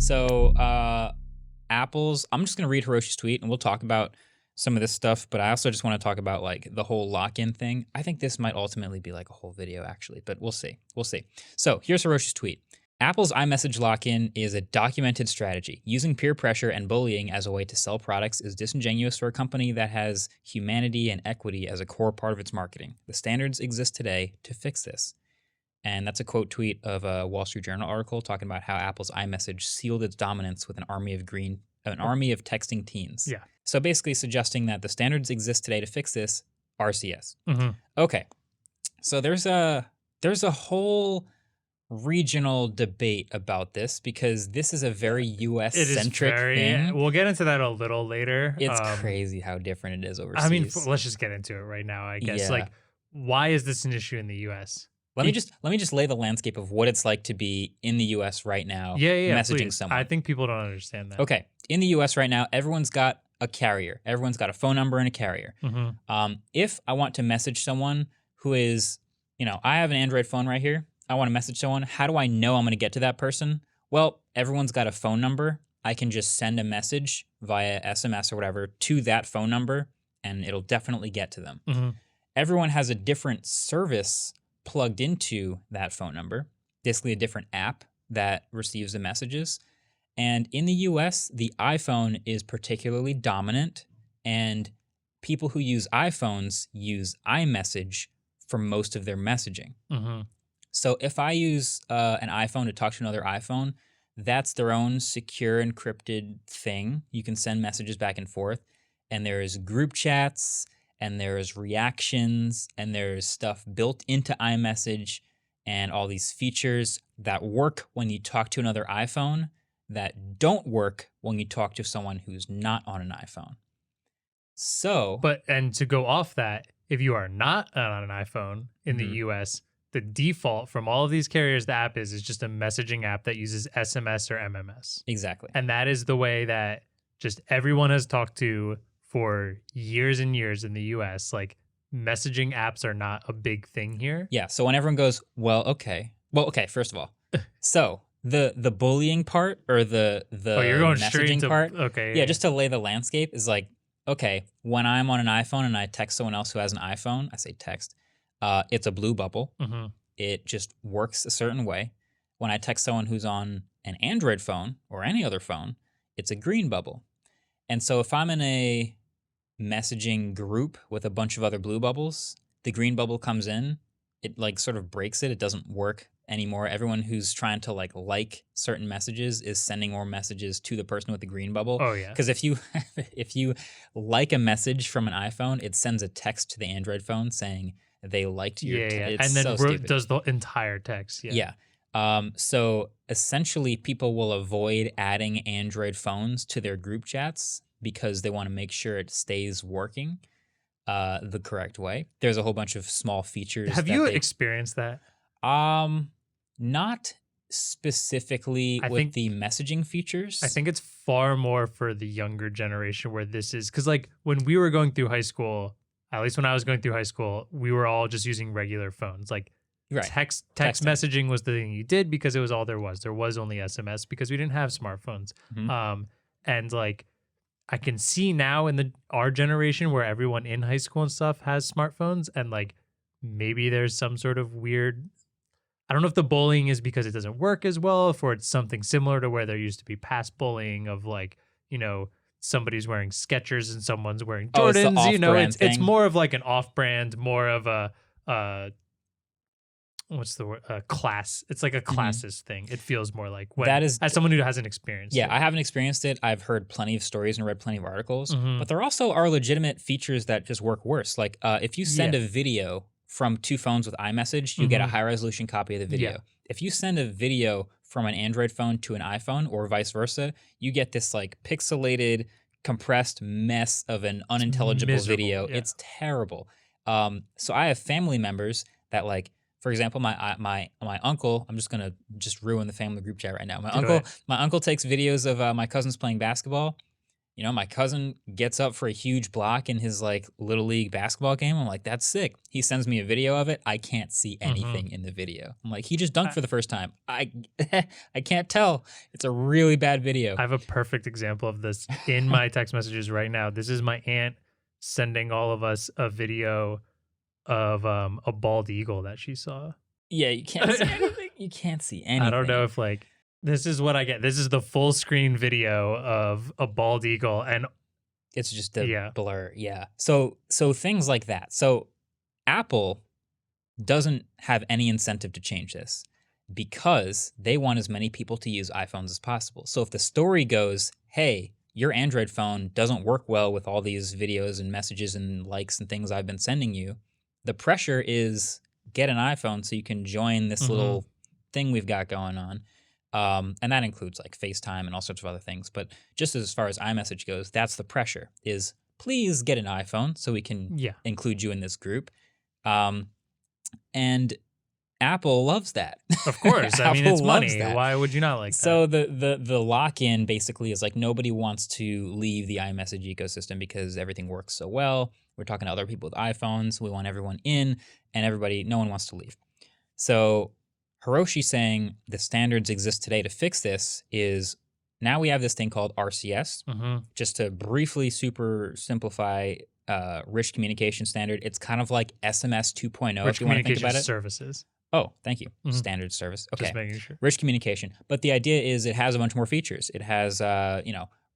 So Apple's, I'm just going to read Hiroshi's tweet and we'll talk about some of this stuff, but I also just want to talk about like the whole lock-in thing. I think this might ultimately be like a whole video actually, but we'll see. We'll see. So here's Hiroshi's tweet. Apple's iMessage lock-in is a documented strategy. Using peer pressure and bullying as a way to sell products is disingenuous for a company that has humanity and equity as a core part of its marketing. The standards exist today to fix this. And that's a quote tweet of a Wall Street Journal article talking about how Apple's iMessage sealed its dominance with an army of texting teens. Yeah. So basically suggesting that the standards exist today to fix this, RCS. Mm-hmm. Okay. So there's a whole regional debate about this because this is a very US-centric thing. We'll get into that a little later. It's crazy how different it is overseas. I mean, let's just get into it right now, I guess. Yeah. Like, why is this an issue in the US? Let me just lay the landscape of what it's like to be in the US right now messaging please. someone. I think people don't understand that. Okay. In the US right now, everyone's got a carrier. Everyone's got a phone number and a carrier. Mm-hmm. If I want to message someone who is, I have an Android phone right here. I want to message someone. How do I know I'm going to get to that person? Well, everyone's got a phone number. I can just send a message via SMS or whatever to that phone number, and it'll definitely get to them. Mm-hmm. Everyone has a different service plugged into that phone number, basically a different app that receives the messages. And in the US, the iPhone is particularly dominant, and people who use iPhones use iMessage for most of their messaging. Mm-hmm. So if I use an iPhone to talk to another iPhone, that's their own secure encrypted thing. You can send messages back and forth, and there's group chats, and there's reactions, and there's stuff built into iMessage, and all these features that work when you talk to another iPhone that don't work when you talk to someone who's not on an iPhone. So, and to go off that, if you are not on an iPhone in the US, the default from all of these carriers, the app is just a messaging app that uses SMS or MMS. Exactly. And that is the way that just everyone has talked to for years and years in the US. Like, messaging apps are not a big thing here. Yeah. So when everyone goes, okay, first of all, so the bullying part or the you're going messaging straight into part. Okay. Yeah, just to lay the landscape is like, okay, when I'm on an iPhone and I text someone else who has an iPhone, I say text, it's a blue bubble. Mm-hmm. It just works a certain way. When I text someone who's on an Android phone or any other phone, it's a green bubble. And so if I'm in a messaging group with a bunch of other blue bubbles, the green bubble comes in, it like sort of breaks it. It doesn't work anymore. Everyone who's trying to like certain messages is sending more messages to the person with the green bubble. Oh yeah. Because if you like a message from an iPhone, it sends a text to the Android phone saying they liked your and then does the entire text. Yeah. So essentially, people will avoid adding Android phones to their group chats because they want to make sure it stays working the correct way. There's a whole bunch of small features. Have you experienced that? Not specifically with the messaging features. I think it's far more for the younger generation where this is, because like when we were going through high school, at least when I was going through high school, we were all just using regular phones. Like text messaging was the thing you did because it was all there was. There was only SMS because we didn't have smartphones. Mm-hmm. And like I can see now in our generation where everyone in high school and stuff has smartphones, and like maybe there's some sort of weird, I don't know if the bullying is because it doesn't work as well, or it's something similar to where there used to be past bullying of like, somebody's wearing Skechers and someone's wearing Jordans. It's more of like an off-brand, more of a what's the word? Class. It's like a classist thing. It feels more like as someone who hasn't experienced it. I haven't experienced it. I've heard plenty of stories and read plenty of articles, Mm-hmm. but there also are legitimate features that just work worse. Like if you send a video from two phones with iMessage, you get a high resolution copy of the video. Yeah. If you send a video from an Android phone to an iPhone or vice versa, you get this like pixelated, compressed mess of an unintelligible video. Yeah. It's terrible. So I have family members that like, for example, my uncle, I'm just gonna ruin the family group chat right now. My uncle takes videos of my cousins playing basketball. You know, my cousin gets up for a huge block in his like little league basketball game. I'm like, that's sick. He sends me a video of it. I can't see anything in the video. I'm like, he just dunked for the first time. I can't tell. It's a really bad video. I have a perfect example of this in my text messages right now. This is my aunt sending all of us a video of a bald eagle that she saw. Yeah, you can't see anything. You can't see anything. I don't know if like this is what I get. This is the full screen video of a bald eagle, and it's just a blur. Yeah. So things like that. So Apple doesn't have any incentive to change this because they want as many people to use iPhones as possible. So if the story goes, hey, your Android phone doesn't work well with all these videos and messages and likes and things I've been sending you, the pressure is get an iPhone so you can join this little thing we've got going on. And that includes like FaceTime and all sorts of other things. But just as far as iMessage goes, that's the pressure is please get an iPhone so we can include you in this group. And Apple loves that. Of course. I mean, it's money. Why would you not like that? So the lock-in basically is like nobody wants to leave the iMessage ecosystem because everything works so well. We're talking to other people with iPhones. We want everyone in, and no one wants to leave. So Hiroshi saying the standards exist today to fix this is now we have this thing called RCS. Just to briefly super simplify rich communication standard, it's kind of like SMS 2.0 if you want to think about it. Services. Oh, thank you. Standard service. Okay. Just making sure. Rich communication. But the idea is it has a bunch more features. It has,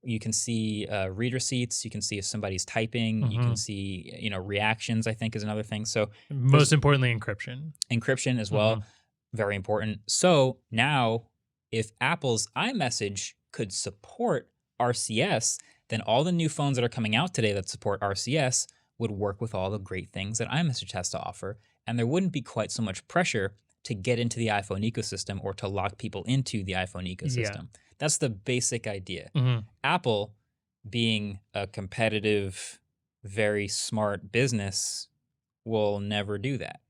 you can see read receipts. You can see if somebody's typing. You can see, reactions, I think is another thing. So most importantly, encryption. Encryption as well. Very important. So now if Apple's iMessage could support RCS, then all the new phones that are coming out today that support RCS would work with all the great things that iMessage has to offer. And there wouldn't be quite so much pressure to get into the iPhone ecosystem or to lock people into the iPhone ecosystem. That's the basic idea. Apple, being a competitive, very smart business, will never do that.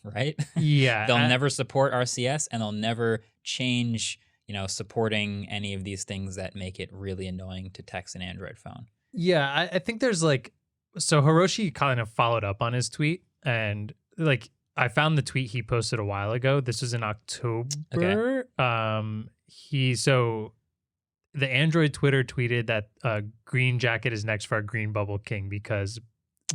Right? Yeah. They'll never support RCS, and they'll never change, supporting any of these things that make it really annoying to text an Android phone. Yeah, I think there's so Hiroshi kind of followed up on his tweet, and I found the tweet he posted a while ago. This was in October. Okay. The Android Twitter tweeted that Green Jacket is next for our Green Bubble King because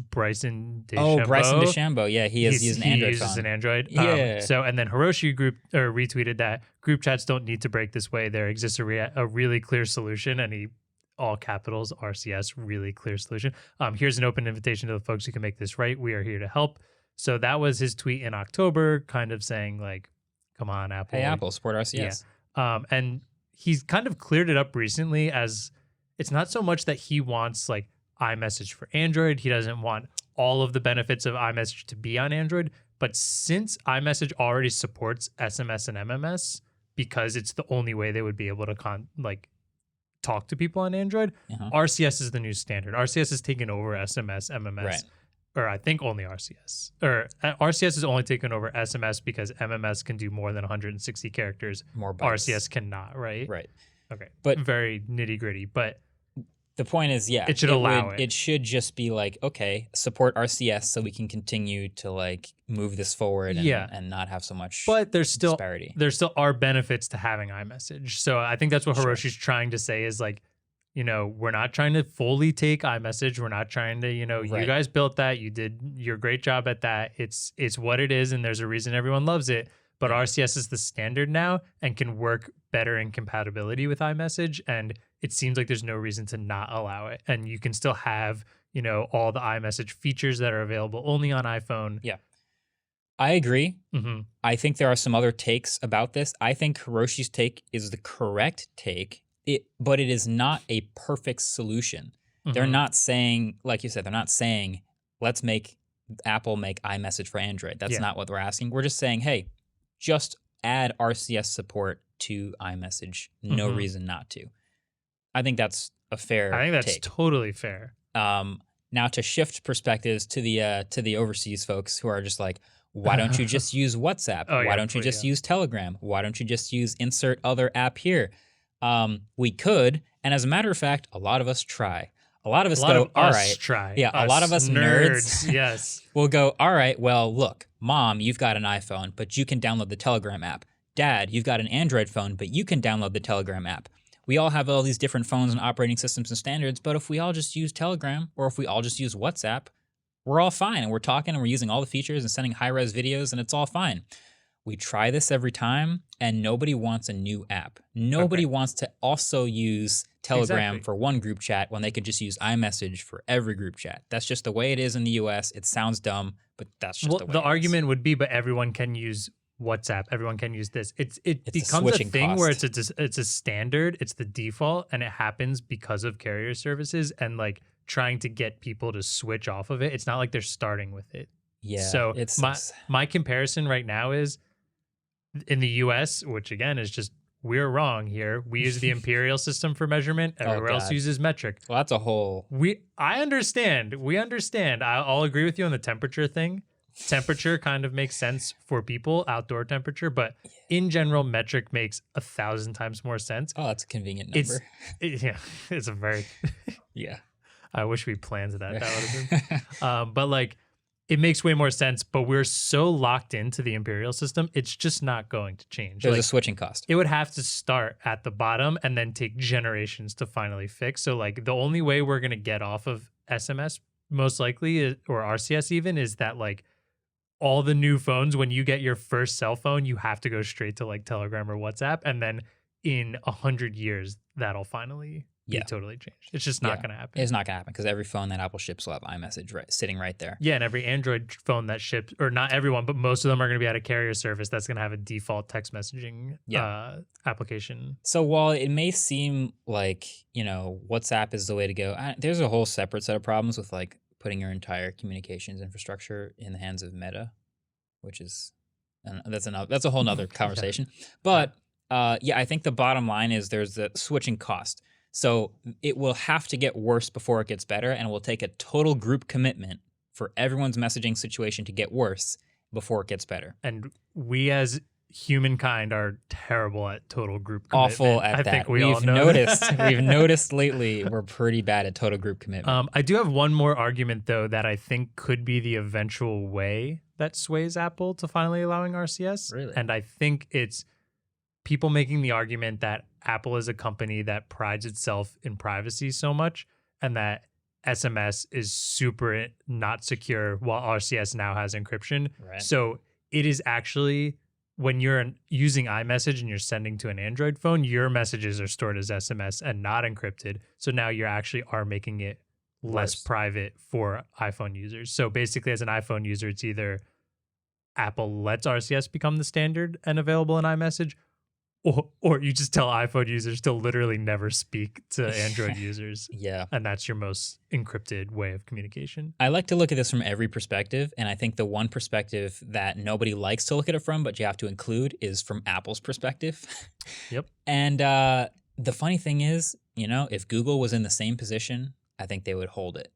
Bryson DeChambeau. Oh, Bryson DeChambeau. Yeah, he's an Android phone. He uses an Android. Yeah. And then Hiroshi retweeted that group chats don't need to break this way. There exists a really clear solution, and he all capitals RCS, really clear solution. Here's an open invitation to the folks who can make this right. We are here to help. So that was his tweet in October, kind of saying like, come on, Apple. Hey, Apple, support RCS. Yeah. And he's kind of cleared it up recently as it's not so much that he wants like iMessage for Android. He doesn't want all of the benefits of iMessage to be on Android. But since iMessage already supports SMS and MMS, because it's the only way they would be able to talk to people on Android, RCS is the new standard. RCS has taken over SMS, MMS. Right. Or I think only RCS. Or RCS is only taken over SMS because MMS can do more than 160 characters. More bytes. RCS cannot, right? Right. Okay. But very nitty gritty. But the point is, it should allow it. It should just be like, okay, support RCS so we can continue to move this forward and not have so much disparity. There still are benefits to having iMessage. So I think that's what Hiroshi's trying to say is we're not trying to fully take iMessage. We're not trying to, you guys built that. You did your great job at that. It's what it is, and there's a reason everyone loves it. But RCS is the standard now and can work better in compatibility with iMessage. And it seems like there's no reason to not allow it. And you can still have, all the iMessage features that are available only on iPhone. Yeah. I agree. I think there are some other takes about this. I think Hiroshi's take is the correct take. But it is not a perfect solution. They're not saying, like you said, they're not saying, let's make Apple make iMessage for Android. That's not what we're asking. We're just saying, hey, just add RCS support to iMessage. No reason not to. I think that's a fair I think that's take. Totally fair. Now to shift perspectives to the overseas folks who are just like, why don't you just use WhatsApp? Why don't you just use Telegram? Why don't you just use insert other app here? We could, and as a matter of fact, a lot of us try. A lot of us A lot go, of all us right. try. Yeah, a lot of us nerds. Yes. We'll go, all right, well, look, Mom, you've got an iPhone, but you can download the Telegram app. Dad, you've got an Android phone, but you can download the Telegram app. We all have all these different phones and operating systems and standards, but if we all just use Telegram or if we all just use WhatsApp, we're all fine. And we're talking and we're using all the features and sending high-res videos, and it's all fine. We try this every time, and nobody wants a new app. Nobody wants to also use Telegram for one group chat when they could just use iMessage for every group chat. That's just the way it is in the US. It sounds dumb, but that's just the way the it argument would be, but everyone can use WhatsApp. Everyone can use this. It becomes a thing cost. where it's a standard, it's the default, and it happens because of carrier services and like trying to get people to switch off of it. It's not like they're starting with it. Yeah. So my comparison right now is in the US, which again is just we're wrong here. We use the imperial system for measurement. Everywhere else uses metric. Well, that's a whole. I understand. We understand. I'll agree with you on the temperature thing. Temperature kind of makes sense for people, outdoor temperature, but in general, metric makes 1,000 times more sense. Oh, that's a convenient number. It's a very. Yeah. I wish we planned that. That would have been. But like, it makes way more sense. But we're so locked into the imperial system, it's just not going to change. There's a switching cost. It would have to start at the bottom and then take generations to finally fix. So like, the only way we're gonna get off of SMS, most likely, or RCS even, is that like all the new phones, when you get your first cell phone, you have to go straight to like Telegram or WhatsApp, and then in 100 years, that'll finally be totally changed. It's just not going to happen. It's not going to happen because every phone that Apple ships will have iMessage sitting right there. Yeah, and every Android phone that ships, or not everyone, but most of them are going to be at a carrier service that's going to have a default text messaging application. So while it may seem like, WhatsApp is the way to go, there's a whole separate set of problems with like putting your entire communications infrastructure in the hands of Meta, which is that's a whole nother conversation. But I think the bottom line is there's the switching cost. So it will have to get worse before it gets better, and it will take a total group commitment for everyone's messaging situation to get worse before it gets better. And we as humankind are terrible at total group commitment. Awful at that. I think we've noticed. We've noticed lately we're pretty bad at total group commitment. I do have one more argument, though, that I think could be the eventual way that sways Apple to finally allowing RCS. Really? And I think it's people making the argument that Apple is a company that prides itself in privacy so much, and that SMS is super not secure while RCS now has encryption. Right. So it is actually, when you're using iMessage and you're sending to an Android phone, your messages are stored as SMS and not encrypted. So now you actually are making it less private for iPhone users. So basically, as an iPhone user, it's either Apple lets RCS become the standard and available in iMessage, or you just tell iPhone users to literally never speak to Android users. Yeah. And that's your most encrypted way of communication. I like to look at this from every perspective, and I think the one perspective that nobody likes to look at it from, but you have to include, is from Apple's perspective. Yep. And the funny thing is, if Google was in the same position, I think they would hold it,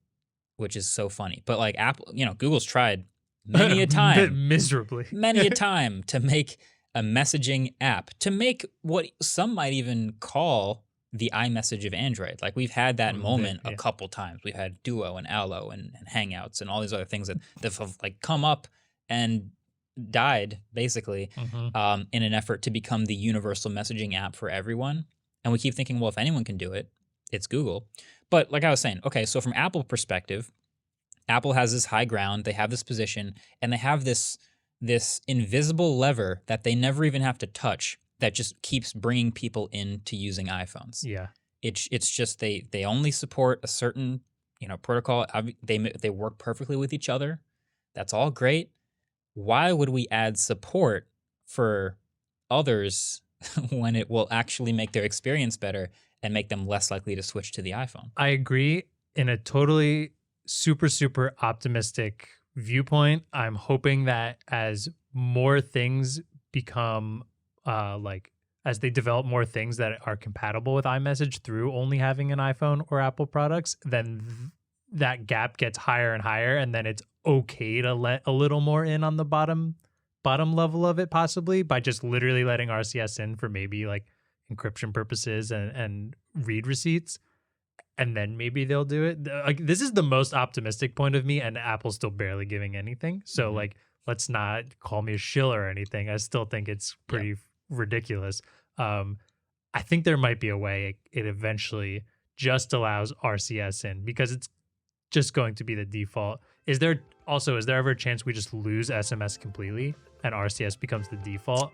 which is so funny. But like Apple, Google's tried many a time. Miserably. Many a time to make a messaging app, to make what some might even call the iMessage of Android. Like we've had that moment a couple times. We've had Duo and Allo and Hangouts and all these other things that have like come up and died basically in an effort to become the universal messaging app for everyone. And we keep thinking, well, if anyone can do it, it's Google. But like I was saying, okay, so from Apple perspective, Apple has this high ground, they have this position, and they have this invisible lever that they never even have to touch that just keeps bringing people into using iPhones. Yeah. It's just they only support a certain, protocol. They work perfectly with each other. That's all great. Why would we add support for others when it will actually make their experience better and make them less likely to switch to the iPhone? I agree. In a totally super, super optimistic viewpoint, I'm hoping that as more things become as they develop more things that are compatible with iMessage through only having an iPhone or Apple products, then that gap gets higher and higher, and then it's okay to let a little more in on the bottom level of it, possibly by just literally letting RCS in for maybe like encryption purposes and read receipts, and then maybe they'll do it. Like, this is the most optimistic point of me, and Apple's still barely giving anything. So like, let's not call me a shill or anything. I still think it's pretty ridiculous. I think there might be a way it eventually just allows RCS in, because it's just going to be the default. Is there ever a chance we just lose SMS completely and RCS becomes the default?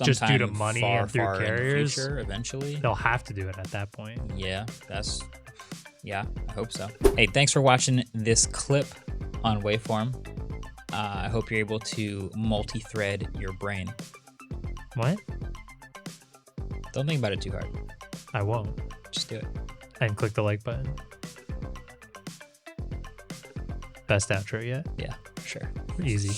Just due to money and through carriers? In the future, eventually. They'll have to do it at that point. Yeah, I hope so. Hey, thanks for watching this clip on Waveform. I hope you're able to multi-thread your brain. What? Don't think about it too hard. I won't. Just do it. And click the like button. Best outro yet? Yeah, sure. Easy.